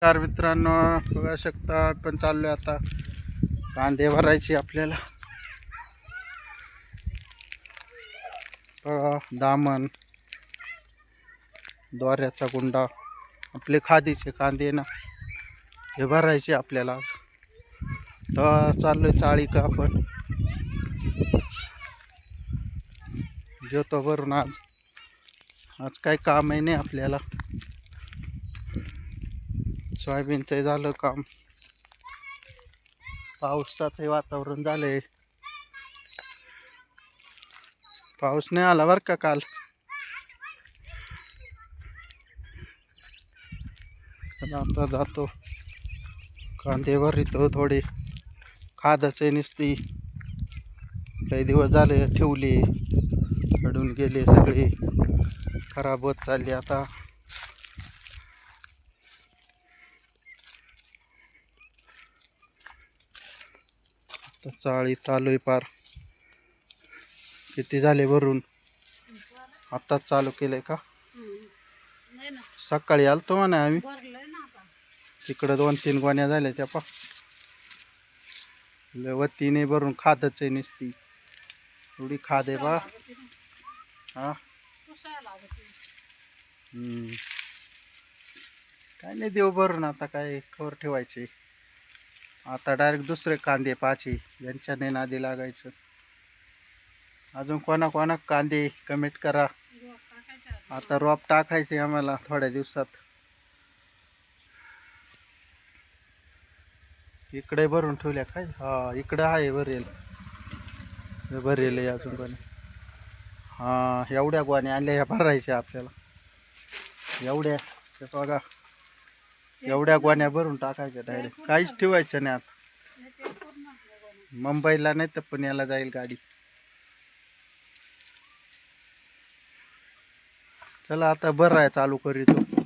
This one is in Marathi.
कार मित्रांनो बघा शकता आपण चाललोय आता कांदे भरायचे आपल्याला. बघा दामन द्वाऱ्याचा गुंडा आपले खादीचे कांदे ना हे भरायचे आपल्याला. तर चाललोय चाळी का आपण घेतो भरून. आज काही कामही नाही आपल्याला. सोयाबीनचं झालं काम, पावसाचे वातावरण झाले. पाऊस नाही आला बरं का काल. आता जातो कांदे भरितो. थोडे खादाचे निसती काही दिवस झाले ठेवले, पडून गेले, सगळे खराब होत चालले. आता चाळी चालू आहे पार. किती झाले भरून? आत्ताच चालू केलंय का? सकाळी आलतो म्हणा आम्ही. तिकडं 2-3 गोण्या झाल्या त्या पा वतीने भरून. खादच आहे निसती एवढी खाद आहे बा. हा काय नाही देऊ भरून. आता काय खबर ठेवायचे. आता डायरेक्ट दुसरे कांदे पाचे यांच्याने नादी लागायचं. अजून कोणा कांदे कमेंट करा. आता रोप टाकायचे आम्हाला थोड्या दिवसात. इकडे भरून ठेवल्या काय? हा इकडे आहे भरेल आहे अजून पण. हा एवढ्या गोण्या आणल्या ह्या भरायच्या आपल्याला. एवढ्या बघा एवढ्या गोण्या भरून टाकायच्या डायरेक्ट. काहीच ठेवायचं नाही आता. मुंबईला नाही तर पुण्याला जाईल गाडी. चला आता भराय चालू करीतो.